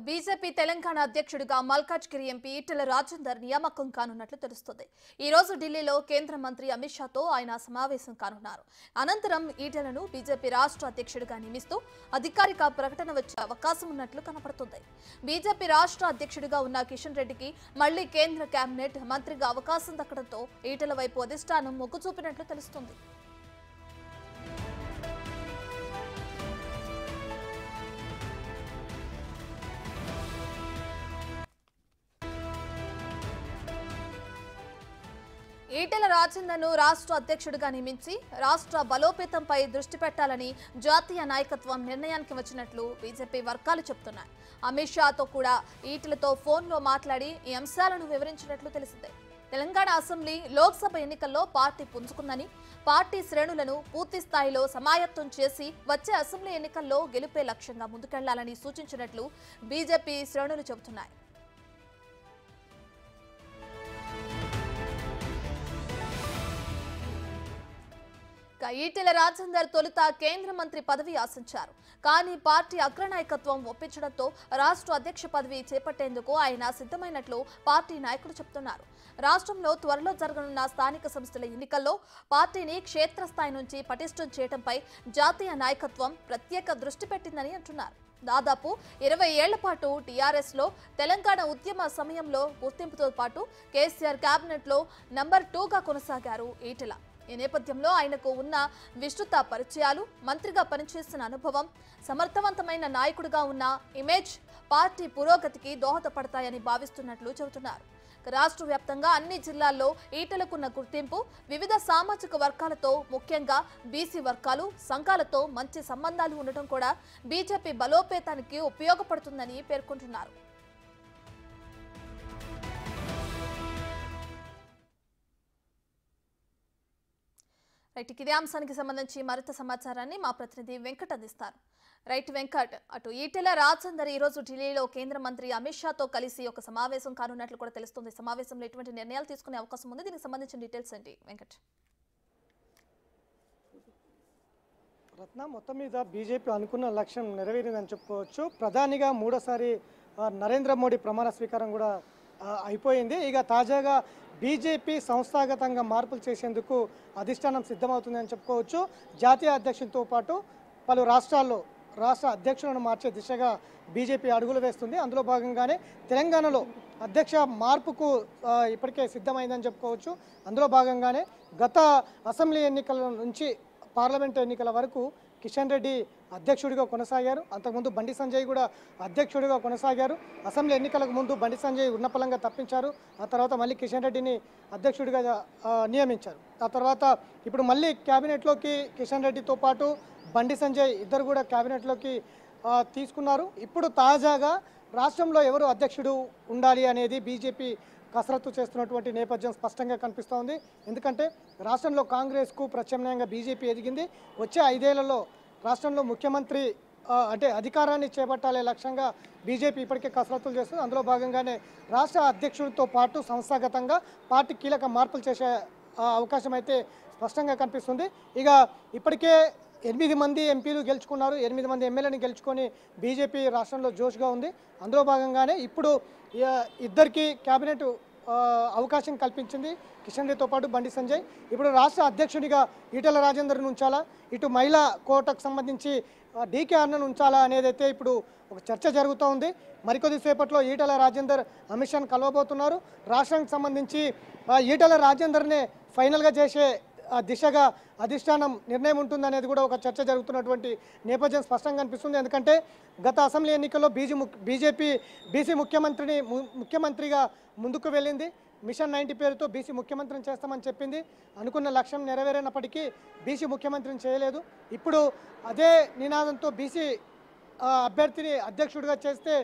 BJP Telangana అధ్యక్షుడిగా Malkajgiri MP Etela Rajender నియామకం కానున్నట్లు తెలుస్తోంది. ఈ రోజు ఢిల్లీలో కేంద్ర మంత్రి అమిత్ షాతో ఆయన సమావేశం కానున్నారు. అనంతరం ఈటెలను బీజేపీ రాష్ట్ర అధ్యక్షుడిగా నియమిస్తూ అధికారిక ప్రకటన వచ్చే అవకాశం ఉన్నట్లు కనపడుతోంది. బీజేపీ రాష్ట్ర అధ్యక్షుడిగా ఉన్న కిషన్ రెడ్డికి మళ్లీ కేంద్ర కేబినెట్ మంత్రిగా అవకాశం దక్కడంతో ఈటెల వైపు అధిష్టానం మొగ్గు చూపినట్లు తెలుస్తోంది. ఈటెల రాజేందర్ను రాష్ట్ర అధ్యక్షుడిగా నియమించి రాష్ట్ర బలోపేతంపై దృష్టి పెట్టాలని జాతీయ నాయకత్వం నిర్ణయానికి వచ్చినట్లు బీజేపీ వర్గాలు చెబుతున్నాయి. అమిత్ షాతో కూడా ఈటెలతో ఫోన్లో మాట్లాడి ఈ అంశాలను వివరించినట్లు తెలిసిందే. తెలంగాణ అసెంబ్లీ లోక్సభ ఎన్నికల్లో పార్టీ పుంజుకుందని, పార్టీ శ్రేణులను పూర్తి స్థాయిలో సమాయత్తం చేసి వచ్చే అసెంబ్లీ ఎన్నికల్లో గెలుపే లక్ష్యంగా ముందుకెళ్లాలని సూచించినట్లు బీజేపీ శ్రేణులు చెబుతున్నాయి. ఈటెల రాజేందర్ తొలుత కేంద్ర మంత్రి పదవి ఆశించారు. కానీ పార్టీ అగ్రనాయకత్వం ఒప్పించడంతో రాష్ట్ర అధ్యక్ష పదవి చేపట్టేందుకు ఆయన సిద్ధమైనట్లు పార్టీ నాయకులు చెబుతున్నారు. రాష్ట్రంలో త్వరలో జరగనున్న స్థానిక సంస్థల ఎన్నికల్లో పార్టీని క్షేత్రస్థాయి నుంచి పటిష్టం చేయడంపై జాతీయ నాయకత్వం ప్రత్యేక దృష్టి పెట్టిందని అంటున్నారు. దాదాపు 20 ఏళ్ల పాటు టీఆర్ఎస్లో తెలంగాణ ఉద్యమ సమయంలో గుర్తింపుతో పాటు కేసీఆర్ కేబినెట్లో నంబర్ 2గా కొనసాగారు ఈటెల. ఈ నేపథ్యంలో ఆయనకు ఉన్న విస్తృత పరిచయాలు, మంత్రిగా పనిచేసిన అనుభవం, సమర్థవంతమైన నాయకుడిగా ఉన్న ఇమేజ్ పార్టీ పురోగతికి దోహదపడతాయని భావిస్తున్నట్లు చెబుతున్నారు. రాష్ట్ర వ్యాప్తంగా అన్ని జిల్లాల్లో ఈటెలకున్న గుర్తింపు, వివిధ సామాజిక వర్గాలతో ముఖ్యంగా బీసీ వర్గాలు, సంఘాలతో మంచి సంబంధాలు ఉండటం కూడా బీజేపీ బలోపేతానికి ఉపయోగపడుతుందని పేర్కొంటున్నారు. ఇదే అంశానికి సంబంధించి మరింత సమాచారాన్ని మా ప్రతినిధి వెంకట్ అందిస్తారు. వెంకట్, అటు ఈటెల రాజేందర్ ఈ రోజు ఢిల్లీలో కేంద్ర మంత్రి అమిత్ షాతో కలిసి ఒక సమావేశం కానున్నట్లు కూడా తెలుస్తుంది. సమావేశంలో ఎటువంటి నిర్ణయాలు తీసుకునే అవకాశం ఉంది? దీనికి సంబంధించిన డీటెయిల్స్ ఏంటి వెంకట్? రత్న, మొత్తం మీద బీజేపీ అనుకున్న లక్ష్యం నెరవేరిందని చెప్పుకోవచ్చు. ప్రధానిగా మూడోసారి నరేంద్ర మోడీ ప్రమాణ స్వీకారం కూడా అయిపోయింది. ఇక తాజాగా బీజేపీ సంస్థాగతంగా మార్పులు చేసేందుకు అధిష్టానం సిద్ధమవుతుందని చెప్పుకోవచ్చు. జాతీయ అధ్యక్షులతో పాటు పలు రాష్ట్రాల్లో రాష్ట్ర అధ్యక్షులను మార్చే దిశగా బీజేపీ అడుగులు వేస్తుంది. అందులో భాగంగానే తెలంగాణలో అధ్యక్ష మార్పుకు ఇప్పటికే సిద్ధమైందని చెప్పుకోవచ్చు. అందులో భాగంగానే గత అసెంబ్లీ ఎన్నికల నుంచి పార్లమెంట్ ఎన్నికల వరకు కిషన్ రెడ్డి అధ్యక్షుడిగా కొనసాగారు. అంతకుముందు బండి సంజయ్ కూడా అధ్యక్షుడిగా కొనసాగారు. అసెంబ్లీ ఎన్నికలకు ముందు బండి సంజయ్ ఉన్నపలంగా తప్పించారు. ఆ తర్వాత మళ్ళీ కిషన్ రెడ్డిని అధ్యక్షుడిగా నియమించారు. ఆ తర్వాత ఇప్పుడు మళ్ళీ క్యాబినెట్లోకి కిషన్ రెడ్డితో పాటు బండి సంజయ్ ఇద్దరు కూడా క్యాబినెట్లోకి తీసుకున్నారు. ఇప్పుడు తాజాగా రాష్ట్రంలో ఎవరు అధ్యక్షుడు ఉండాలి అనేది బీజేపీ కసరత్తు చేస్తున్నటువంటి నేపథ్యం స్పష్టంగా కనిపిస్తోంది. ఎందుకంటే రాష్ట్రంలో కాంగ్రెస్కు ప్రత్యామ్నాయంగా బీజేపీ ఎదిగింది. వచ్చే 5 ఏళ్లలో రాష్ట్రంలో ముఖ్యమంత్రి అంటే అధికారాన్ని చేపట్టాలే లక్ష్యంగా బీజేపీ ఇప్పటికే కసరత్తులు చేస్తుంది. అందులో భాగంగానే రాష్ట్ర అధ్యక్షుడితో పాటు సంస్థాగతంగా పార్టీ కీలక మార్పులు చేసే అవకాశం అయితే స్పష్టంగా కనిపిస్తుంది. ఇక ఇప్పటికే 8 మంది ఎంపీలు గెలుచుకున్నారు. 8 మంది ఎమ్మెల్యేని గెలుచుకొని బీజేపీ రాష్ట్రంలో జోష్గా ఉంది. అందులో భాగంగానే ఇప్పుడు ఇద్దరికి క్యాబినెట్ అవకాశం కల్పించింది కిషన్ రెడ్డితో పాటు బండి సంజయ్. ఇప్పుడు రాష్ట్ర అధ్యక్షుడిగా ఈటెల రాజేందర్ను ఉంచాలా, ఇటు మహిళా కోటకు సంబంధించి డీకే అన్నను ఉంచాలా అనేదైతే ఇప్పుడు ఒక చర్చ జరుగుతూ ఉంది. మరికొద్ది సేపట్లో ఈటెల రాజేందర్ అమిత్ షాను కలవబోతున్నారు. రాష్ట్రానికి సంబంధించి ఈటెల రాజేందర్నే ఫైనల్గా చేసే దిశగా అధిష్టానం నిర్ణయం ఉంటుందనేది కూడా ఒక చర్చ జరుగుతున్నటువంటి నేపథ్యం స్పష్టంగా కనిపిస్తుంది. ఎందుకంటే గత అసెంబ్లీ ఎన్నికల్లో బీజేపీ బీసీ ముఖ్యమంత్రిగా ముందుకు వెళ్ళింది. మిషన్ 90 పేరుతో బీసీ ముఖ్యమంత్రిని చేస్తామని చెప్పింది. అనుకున్న లక్ష్యం నెరవేరినప్పటికీ బీసీ ముఖ్యమంత్రిని చేయలేదు. ఇప్పుడు అదే నినాదంతో బీసీ అభ్యర్థిని అధ్యక్షుడిగా చేస్తే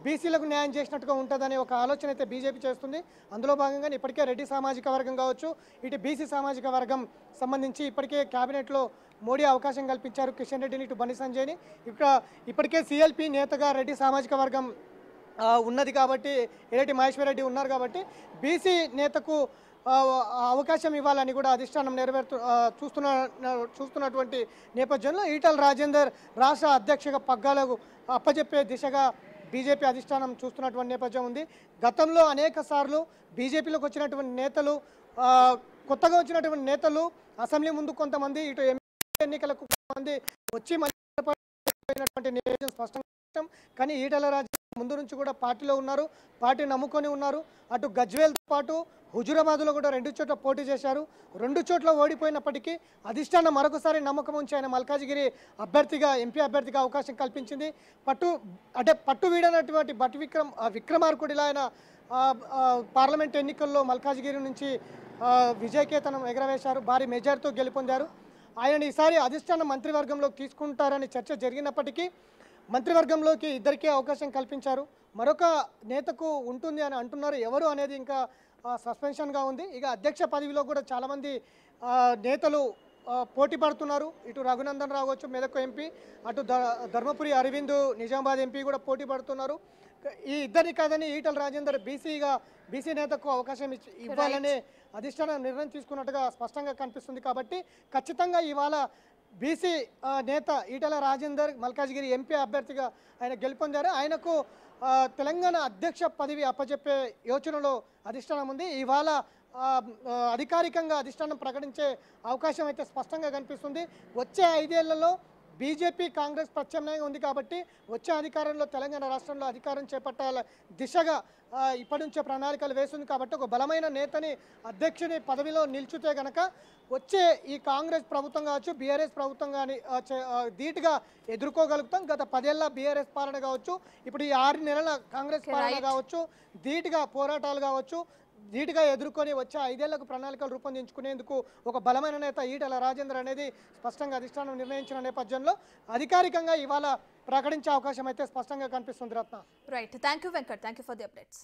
బీసీలకు న్యాయం చేసినట్టుగా ఉంటుందనే ఒక ఆలోచన అయితే బీజేపీ చేస్తుంది. అందులో భాగంగా ఇప్పటికే రెడ్డి సామాజిక వర్గం కావచ్చు, ఇటు బీసీ సామాజిక వర్గం సంబంధించి ఇప్పటికే క్యాబినెట్లో మోడీ అవకాశం కల్పించారు కిషన్ రెడ్డిని, ఇటు బండి సంజయ్ని. ఇప్పటికే సిఎల్పి నేతగా రెడ్డి సామాజిక వర్గం ఉన్నది కాబట్టి, ఎర్రటి మహేశ్వర్ రెడ్డి ఉన్నారు కాబట్టి బీసీ నేతకు అవకాశం ఇవ్వాలని కూడా అధిష్టానం చూస్తున్నటువంటి నేపథ్యంలో ఈటెల రాజేందర్ రాష్ట్ర అధ్యక్షగా పగ్గాలకు అప్పచెప్పే దిశగా బీజేపీ అధిష్టానం చూస్తున్నటువంటి నేపథ్యం ఉంది. గతంలో అనేక సార్లు బీజేపీలోకి వచ్చినటువంటి నేతలు, కొత్తగా వచ్చినటువంటి నేతలు అసెంబ్లీ ముందు కొంతమంది, ఇటు ఎన్నికలకు కొంతమంది వచ్చి మళ్ళీ నియోజకవర్గం స్పష్టంగా. కానీ ఈటెల రాజేందర్ ముందు నుంచి కూడా పార్టీలో ఉన్నారు, పార్టీ నమ్ముకొని ఉన్నారు. అటు గజ్వేల్తో పాటు హుజురాబాద్లో కూడా 2 చోట్ల పోటీ చేశారు. 2 చోట్ల ఓడిపోయినప్పటికీ అధిష్టానం మరొకసారి నమ్మకం ఉంచి ఆయన మల్కాజిగిరి అభ్యర్థిగా, ఎంపీ అభ్యర్థిగా అవకాశం కల్పించింది. పట్టు వీడనటువంటి విక్రమార్కుడిలా ఆయన పార్లమెంట్ ఎన్నికల్లో మల్కాజిగిరి నుంచి విజయకేతనం ఎగరవేశారు, భారీ మెజార్టీతో గెలుపొందారు. ఆయన ఈసారి అధిష్టానం మంత్రివర్గంలోకి తీసుకుంటారని చర్చ జరిగినప్పటికీ మంత్రివర్గంలోకి ఇద్దరికీ అవకాశం కల్పించారు. మరొక నేతకు ఉంటుంది అని అంటున్నారు. ఎవరు అనేది ఇంకా సస్పెన్షన్గా ఉంది. ఇక అధ్యక్ష పదవిలో కూడా చాలామంది నేతలు పోటీ పడుతున్నారు. ఇటు రఘునందన్ రావు కావచ్చు, మెదక్ ఎంపీ, అటు ధర్మపురి అరవింద్ నిజామాబాద్ ఎంపీ కూడా పోటీ పడుతున్నారు. ఈ ఇద్దరిని కాదని ఈటెల రాజేందర్ బీసీ నేతకు అవకాశం ఇవ్వాలని అధిష్టానం నిర్ణయం తీసుకున్నట్టుగా స్పష్టంగా కనిపిస్తుంది. కాబట్టి ఖచ్చితంగా ఇవాళ బీసీ నేత ఈటెల రాజేందర్ మల్కాజిగిరి ఎంపీ అభ్యర్థిగా ఆయన గెలుపొందారు. ఆయనకు తెలంగాణ అధ్యక్ష పదవి అప్పచెప్పే యోచనలో అధిష్టానం ఉంది. ఇవాళ అధికారికంగా అధిష్టానం ప్రకటించే అవకాశం అయితే స్పష్టంగా కనిపిస్తుంది. వచ్చే 5 ఏళ్లలో బీజేపీ కాంగ్రెస్ ప్రత్యామ్నాయంగా ఉంది కాబట్టి వచ్చే అధికారంలో తెలంగాణ రాష్ట్రంలో అధికారం చేపట్టాల దిశగా ఇప్పటి నుంచే ప్రణాళికలు వేస్తుంది. కాబట్టి ఒక బలమైన నేతని అధ్యక్షుని పదవిలో నిల్చుతే గనక వచ్చే ఈ కాంగ్రెస్ ప్రభుత్వం కావచ్చు, బీఆర్ఎస్ ప్రభుత్వం కానీ ధీటుగా ఎదుర్కోగలుగుతాం. గత 10 ఏళ్ల బీఆర్ఎస్ పాలన కావచ్చు, ఇప్పుడు ఈ 6 నెలల కాంగ్రెస్ పాలన కావచ్చు, ధీటుగా పోరాటాలు కావచ్చు, ధీటుగా ఎదుర్కొని వచ్చే 5 ఏళ్లకు ప్రణాళికలు రూపొందించుకునేందుకు ఒక బలమైన నేత ఈటెల రాజేందర్ అనేది స్పష్టంగా అధిష్టానం నిర్ణయించిన నేపథ్యంలో అధికారికంగా ఇవాళ ప్రకటించే అవకాశం అయితే స్పష్టంగా కనిపిస్తుంది. Ratna. Right, thank you Venkat, thank you for the updates.